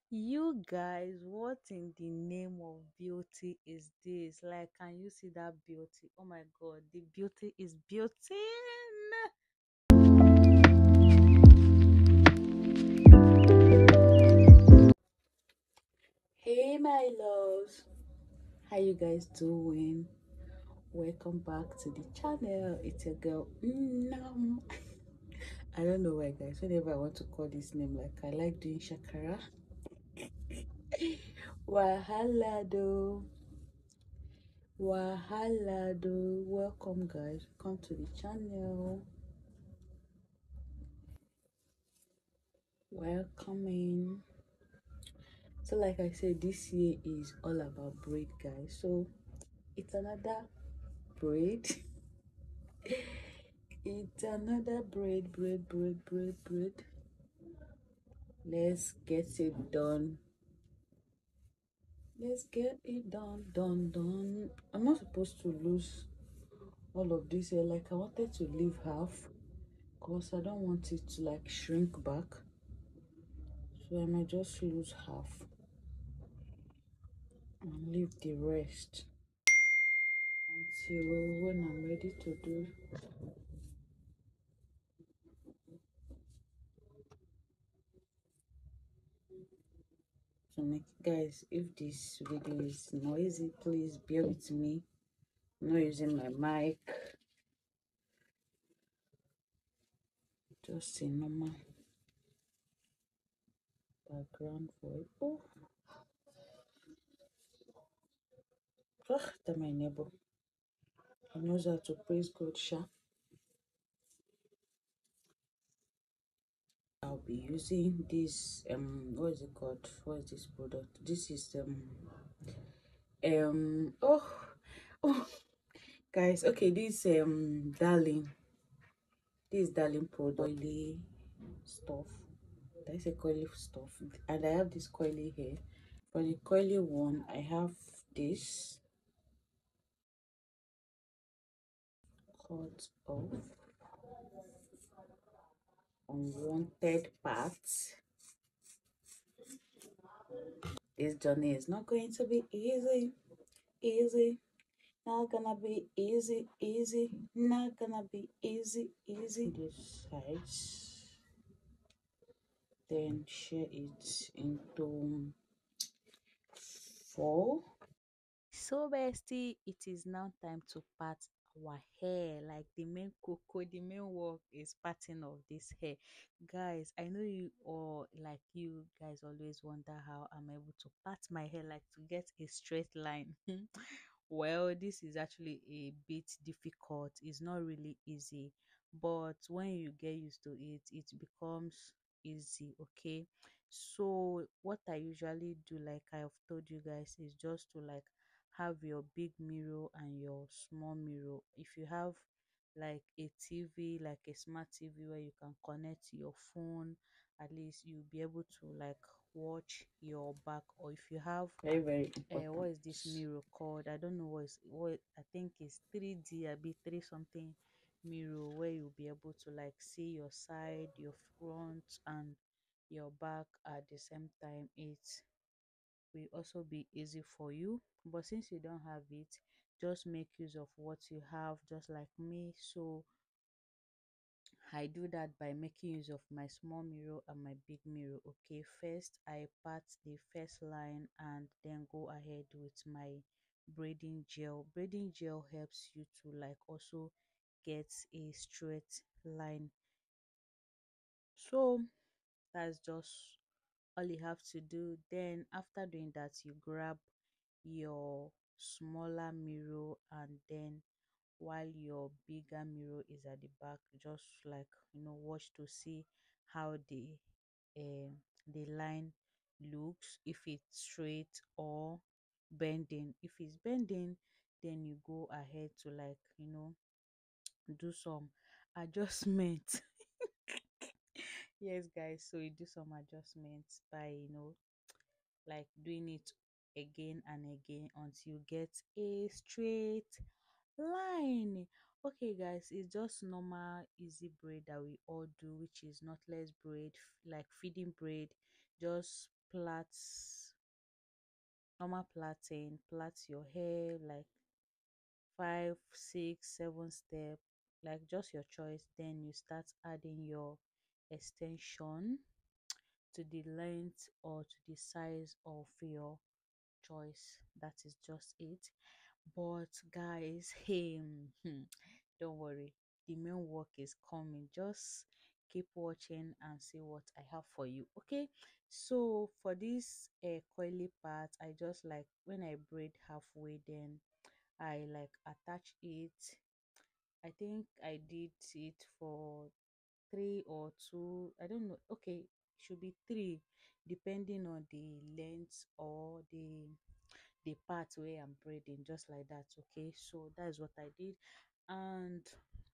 You guys, what in the name of beauty is this? Like, can you see that beauty? Oh my god, the beauty is beauty. Hey, my loves, how you guys doing? Welcome back to the channel. It's your girl. I don't know why, guys. Whenever I want to call this name, like I like doing shakara. Wahala do. Wahala do. Welcome, guys. Come to the channel. Welcoming. So, like I said, this year is all about braid, guys. So, it's another braid. It's another braid. Let's get it done. Let's get it done. I'm not supposed to lose all of this here. Like, I wanted to leave half because I don't want it to like shrink back. So, I might just lose half and leave the rest until when I'm ready to do. So, guys, if this video is noisy, please bear with me. I'm not using my mic, just a normal background voice. That my neighbor. He knows how to praise God, sha. I'll be using this what is it called? What is this product? This is oh oh guys, okay, this darling product, coily stuff. I say coily stuff, and I have this coily hair. For the coily one, I have this cut off unwanted parts. This journey is not going to be easy, not gonna be easy, not gonna be easy. This sides, then share it into four. So, bestie, it is now time to part our hair. Like the main cocoa, the main work is parting of this hair. Guys, I know you, or like you guys always wonder how I'm able to part my hair, like to get a straight line. Well, this is actually a bit difficult. It's not really easy, but when you get used to it, it becomes easy. Okay. So what I usually do, like I have told you guys, is just to like have your big mirror and your small mirror. If you have like a TV, like a smart TV where you can connect your phone, at least you'll be able to like watch your back. Or if you have Very what important. is this mirror called? I don't know what I think is 3D, I be three something mirror, where you'll be able to like see your side, your front, and your back at the same time. It will also be easy for you. But since you don't have it, just make use of what you have, just like me. So I do that by making use of my small mirror and my big mirror. Okay, first I part the first line and then go ahead with my braiding gel. Braiding gel helps you to like also get a straight line. So that's just all you have to do. Then after doing that, you grab your smaller mirror, and then while your bigger mirror is at the back, just like watch to see how um the line looks, if it's straight or bending. If it's bending, then you go ahead to like do some adjustment. Yes, guys, so you do some adjustments by like doing it again and again until you get a straight line. Okay, guys, it's just normal easy braid that we all do, which is knotless braid, like feeding braid. Just plaits, normal plaiting, plait your hair like 5, 6, 7 step, like just your choice. Then you start adding your extension to the length or to the size of your choice. That is just it. But guys, hey, don't worry, the main work is coming. Just keep watching and see what I have for you. Okay, so for this coily part, I just like when I braid halfway, then I like attach it. I think I did it for 3 or 2, I don't know. Okay, should be 3, depending on the length or the part where I'm braiding, just like that. Okay, so that's what I did. And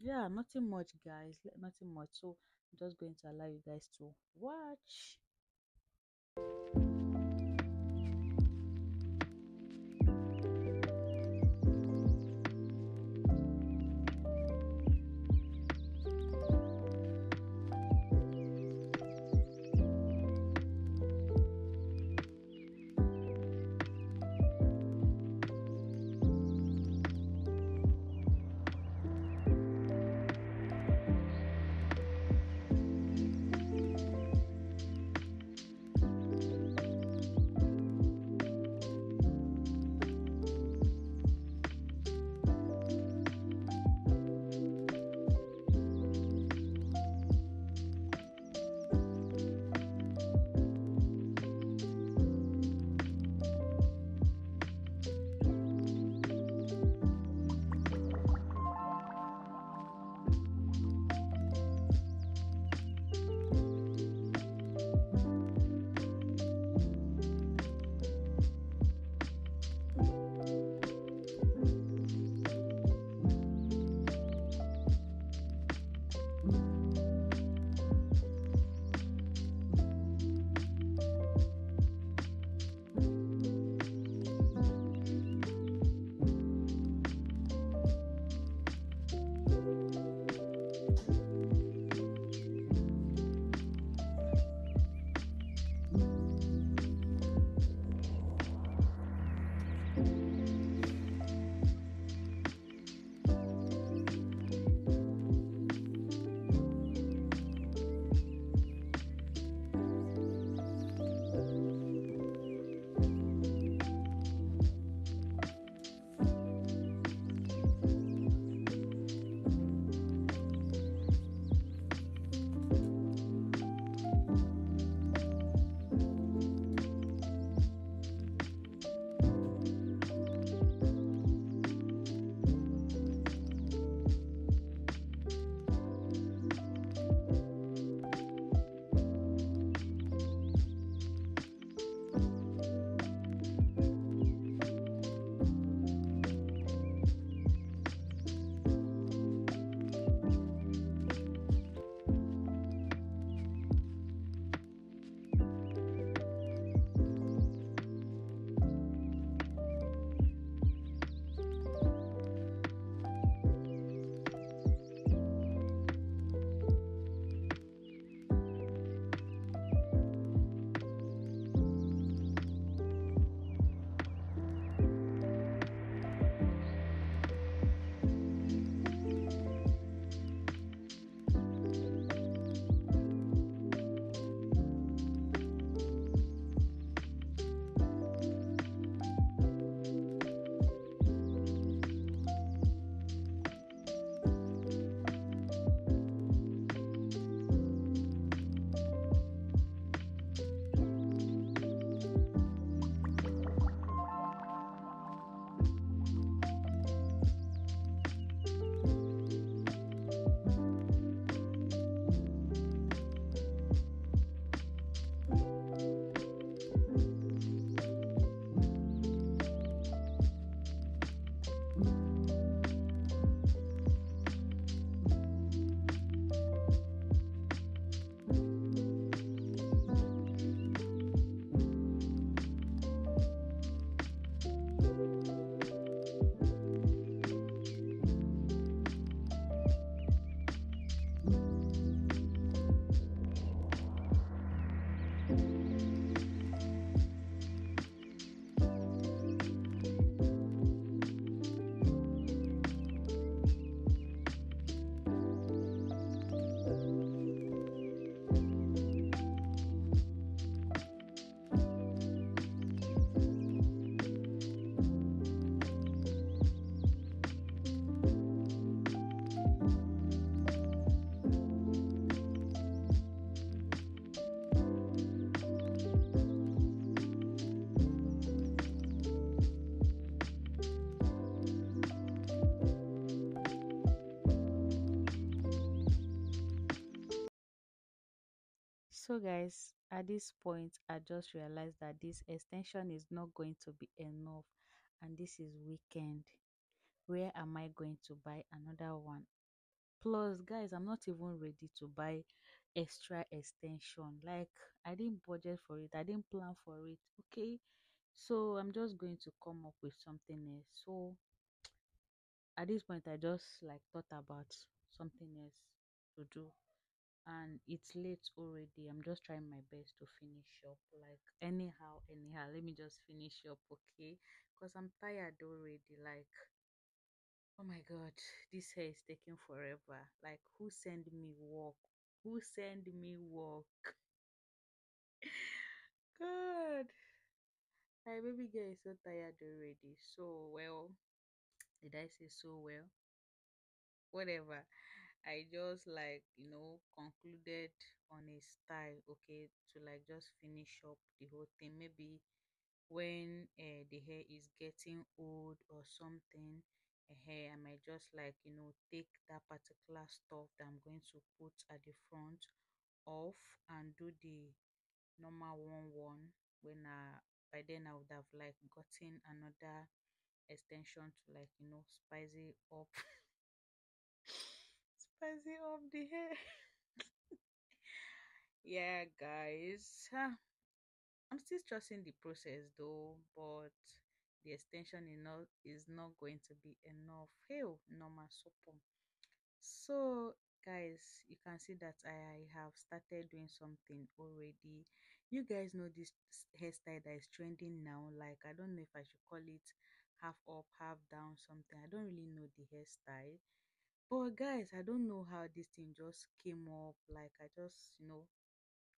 yeah, nothing much, guys, nothing much. So I'm just going to allow you guys to watch. So guys, at this point I just realized that this extension is not going to be enough, and this is weekend. Where am I going to buy another one? Plus guys, I'm not even ready to buy extra extension. Like, I didn't budget for it, I didn't plan for it. Okay, so I'm just going to come up with something else. So at this point I just like thought about something else to do, and it's late already. I'm just trying my best to finish up, like anyhow, let me just finish up. Okay, because I'm tired already. Like, oh my god, this hair is taking forever. Like, who send me work? Who send me work? God, my baby girl is so tired already. So well, did I say so well? Whatever. I just like, concluded on a style, okay, to like just finish up the whole thing. Maybe when the hair is getting old or something, hair, I might just like, take that particular stuff that I'm going to put at the front off and do the normal one when by then I would have like gotten another extension to like, spicy up spicy up the hair. Yeah, guys. I'm still trusting the process though, but the extension is not going to be enough. Hell, normal super. So, guys, you can see that I have started doing something already. You guys know this hairstyle that is trending now. Like, I don't know if I should call it half up, half down, something. I don't really know the hairstyle. But guys, I don't know how this thing just came up. Like, I just,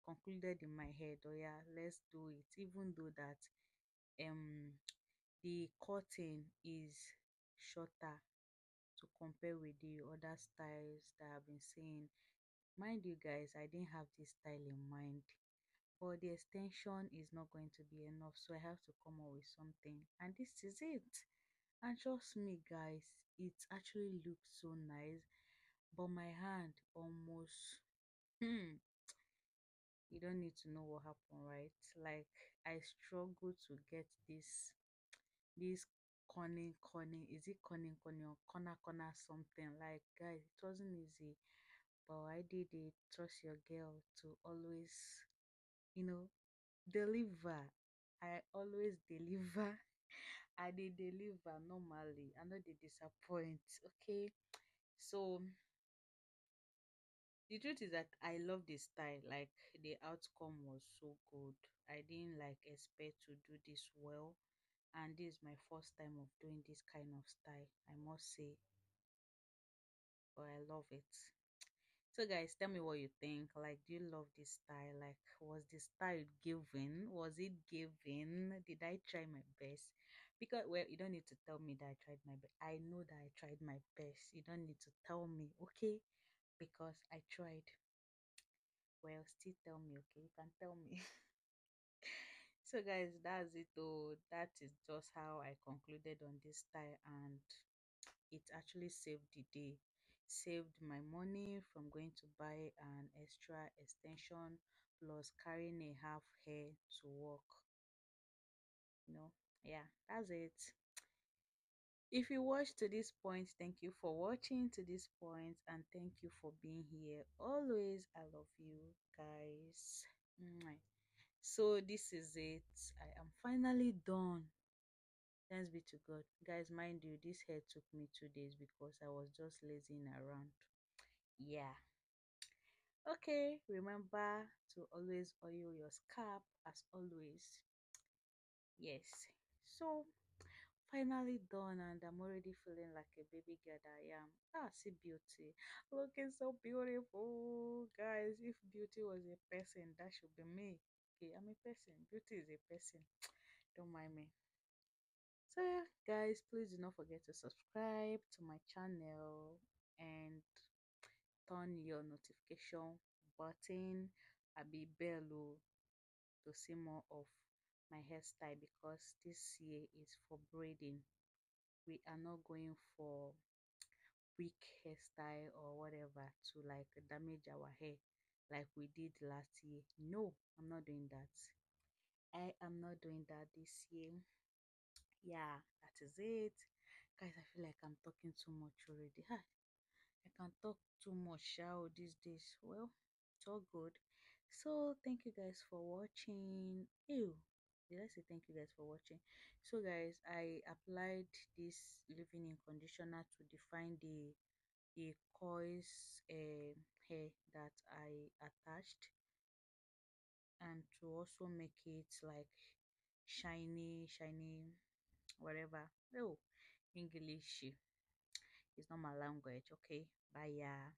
concluded in my head, oh yeah, let's do it. Even though that um the cutting is shorter to compare with the other styles that I've been seeing. Mind you guys, I didn't have this style in mind, but the extension is not going to be enough, so I have to come up with something, and this is it. And trust me guys, it actually looks so nice, but my hand almost you don't need to know what happened, right? Like, I struggle to get this corny, is it corny or corner something? Like, guys, it wasn't easy, but I did it. Trust your girl to always, you know, deliver. I always deliver. I did deliver normally. I know they disappoint. Okay, so the truth is that I love this style. Like, the outcome was so good. I didn't like expect to do this well, and this is my first time of doing this kind of style, I must say, but I love it. So guys, tell me what you think. Like, do you love this style? Like, was the style given? Was it given? Did I try my best? Because, well, you don't need to tell me that I tried my best. I know that I tried my best. You don't need to tell me, okay? Because I tried. Well, still tell me, okay? You can tell me. So guys, that's it though. That is just how I concluded on this style, and it actually saved the day, saved my money from going to buy an extra extension plus carrying a half hair to work. Yeah, that's it. If you watched to this point, thank you for watching to this point, and thank you for being here always. I love you guys. Mwah. So this is it. I am finally done. Thanks be to God. Guys, mind you, this hair took me 2 days because I was just lazing around. Yeah. Okay, remember to always oil your scalp as always. Yes. So finally done, and I'm already feeling like a baby girl that I am. Ah, see beauty. Looking so beautiful. Guys, if beauty was a person, that should be me. Okay, I'm a person. Beauty is a person. Don't mind me. So yeah, guys, please do not forget to subscribe to my channel and turn your notification button abi bell to see more of my hairstyle, because this year is for braiding. We are not going for weak hairstyle or whatever to like damage our hair. like we did last year. No, I'm not doing that. I am not doing that this year. Yeah, that is it. Guys, I feel like I'm talking too much already. Huh, I can talk too much out these days. Well, it's all good. So thank you guys for watching. Ew. Did I say thank you guys for watching? So guys, I applied this leave-in conditioner to define the coils hair that I attached, and to also make it like shiny, whatever. Oh, English is not my language. Okay, bye. Yeah.